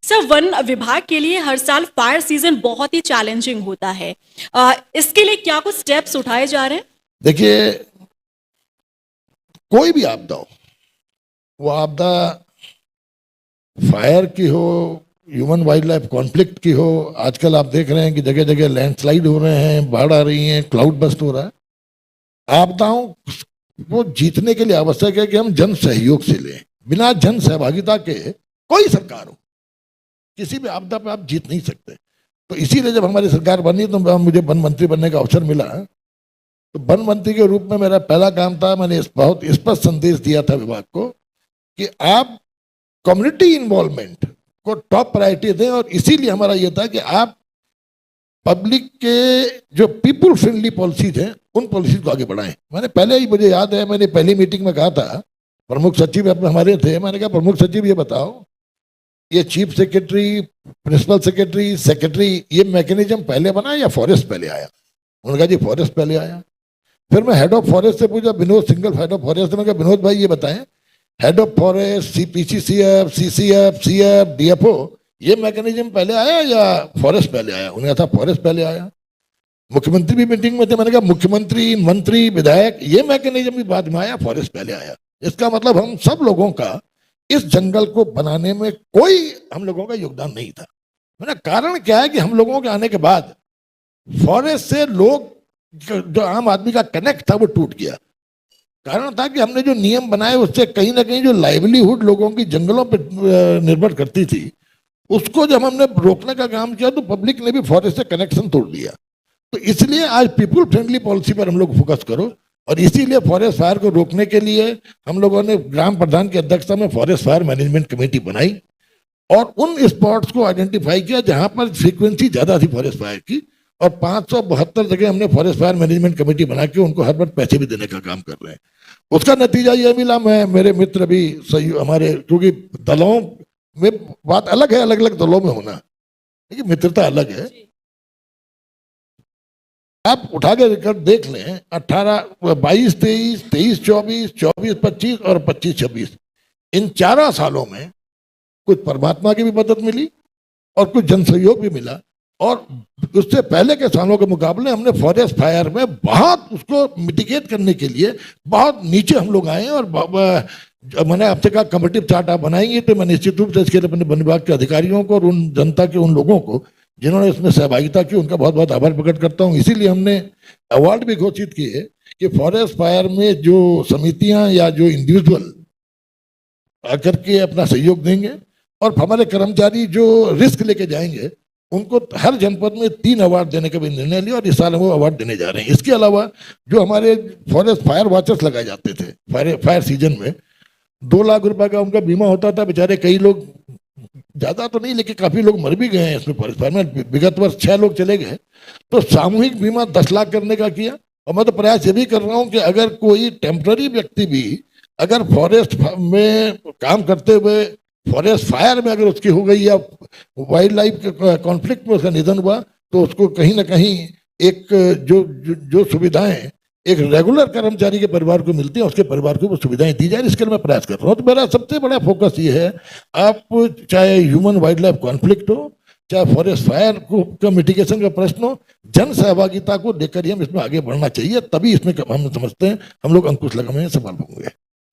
Sir, one विभाग के लिए हर साल फायर सीजन बहुत ही चैलेंजिंग होता है। इसके लिए क्या कुछ स्टेप्स उठाए जा रहे हैं? देखिए, कोई भी आपदा हो, वो आपदा फायर की हो, ह्यूमन वाइल्ड लाइफ कॉन्फ्लिक्ट की हो। आजकल आप देख रहे हैं कि जगह जगह लैंडस्लाइड हो रहे हैं, बाढ़ आ रही है, क्लाउड बस्ट हो रहा है। आपदाओं को जीतने के लिए आवश्यक है कि हम जन सहयोग से लें। बिना जन सहभागिता के कोई सरकार हो, किसी भी आपदा पे आप जीत नहीं सकते। तो इसीलिए जब हमारी सरकार बनी तो मुझे वन मंत्री बनने का अवसर मिला। तो वन मंत्री के रूप में मेरा पहला काम था, मैंने बहुत स्पष्ट संदेश दिया था विभाग को कि आप कम्युनिटी इन्वॉल्वमेंट को टॉप प्रायोरिटी दें। और इसीलिए हमारा यह था कि आप पब्लिक के जो पीपुल फ्रेंडली पॉलिसीज हैं उन पॉलिसीज को आगे बढ़ाएं। मैंने पहले ही, मुझे याद है, मैंने पहली मीटिंग में कहा था, प्रमुख सचिव अपने हमारे थे, मैंने कहा प्रमुख सचिव ये बताओ, ये chief secretary, principal secretary, secretary, ये मैकेनिज्म पहले बना या फॉरेस्ट पहले आया? उन्होंने कहा जी फॉरेस्ट पहले आया। फिर मैं हेड ऑफ फॉरेस्ट से पूछा, Vinod Singhal head of forest, मैंने कहा विनोद भाई ये बताएं, head of forest, CPCCF, CCF, CF, DFO, ये मैकेनिज्म पहले आया या फॉरेस्ट पहले आया? उन्होंने कहा था फॉरेस्ट पहले आया। मुख्यमंत्री भी मीटिंग में थे, मैंने कहा मुख्यमंत्री, मंत्री, विधायक, ये मैकेनिज्म भी बाद में आया, फॉरेस्ट पहले आया। इसका मतलब हम सब लोगों का इस जंगल को बनाने में कोई हम लोगों का योगदान नहीं था। मैंने कारण क्या है कि हम लोगों के आने के बाद फॉरेस्ट से लोग, जो आम आदमी का कनेक्ट था वो टूट गया। कारण था कि हमने जो नियम बनाए उससे कहीं ना कहीं जो लाइवलीहुड लोगों की जंगलों पर निर्भर करती थी, उसको जब हमने रोकने का काम किया तो पब्लिक ने भी फॉरेस्ट से कनेक्शन तोड़ दिया। तो इसलिए आज पीपुल फ्रेंडली पॉलिसी पर हम लोग फोकस करो। और इसीलिए फॉरेस्ट फायर को रोकने के लिए हम लोगों ने ग्राम प्रधान की अध्यक्षता में फॉरेस्ट फायर मैनेजमेंट कमेटी बनाई और उन स्पॉट्स को आइडेंटिफाई किया जहां पर फ्रीक्वेंसी ज्यादा थी फॉरेस्ट फायर की। और 572 जगह हमने फॉरेस्ट फायर मैनेजमेंट कमेटी बना के उनको हर बार पैसे भी देने का काम कर रहे हैं। उसका नतीजा यह मिला, मैं, मेरे मित्र भी सही हमारे, क्योंकि दलों में बात अलग है, अलग अलग दलों में होना, लेकिन मित्रता अलग है। आप उठा के रिकॉर्ड देख लें, 18, 22, 23, 23, 24, 24, 25 और 25, 26, इन 4 सालों में कुछ परमात्मा की भी मदद मिली और कुछ जन सहयोग भी मिला। और उससे पहले के सालों के मुकाबले हमने फॉरेस्ट फायर में बहुत उसको मिटिगेट करने के लिए बहुत नीचे हम लोग आए। और मैंने आपसे कहा कमेटी चार्ट आप बनाएंगे, तो मैं निश्चित रूप से इसके लिए अपने वन विभाग के अधिकारियों को और उन जनता के उन लोगों को जिन्होंने इसमें सहभागिता की उनका बहुत बहुत आभार प्रकट करता हूँ। इसीलिए हमने अवार्ड भी घोषित किए कि फॉरेस्ट फायर में जो समितियां या जो इंडिविजुअल आकर के अपना सहयोग देंगे और हमारे कर्मचारी जो रिस्क लेके जाएंगे उनको हर जनपद में 3 अवार्ड देने का भी निर्णय लिया और इस साल हम वो अवार्ड देने जा रहे हैं। इसके अलावा जो हमारे फॉरेस्ट फायर वॉचर्स लगाए जाते थे फायर सीजन में, 2 लाख रुपए का उनका बीमा होता था। बेचारे कई लोग, ज्यादा तो नहीं लेकिन काफी लोग मर भी गए हैं इसमें फॉरेस्ट फायर में। विगत वर्ष 6 लोग चले गए, तो सामूहिक बीमा 10 लाख करने का किया। और मैं तो प्रयास ये भी कर रहा हूँ कि अगर कोई टेम्पररी व्यक्ति भी अगर फॉरेस्ट में काम करते हुए फॉरेस्ट फायर में अगर उसकी हो गई या वाइल्ड लाइफ के कॉन्फ्लिक्ट में उसका निधन हुआ, तो उसको कहीं ना कहीं एक जो सुविधाएं एक रेगुलर कर्मचारी के परिवार को मिलती है, उसके परिवार को वो सुविधाएं दी जाए। इसके लिए मैं प्रयास कर रहा हूँ। तो मेरा सबसे बड़ा फोकस ये है, आप चाहे ह्यूमन वाइल्ड लाइफ कॉन्फ्लिक्ट हो, चाहे फॉरेस्ट फायर को मिटिगेशन का प्रश्न हो, जन सहभागिता को लेकर ही हम इसमें आगे बढ़ना चाहिए। तभी इसमें हम समझते हैं हम लोग अंकुश लगाने में सफल होंगे।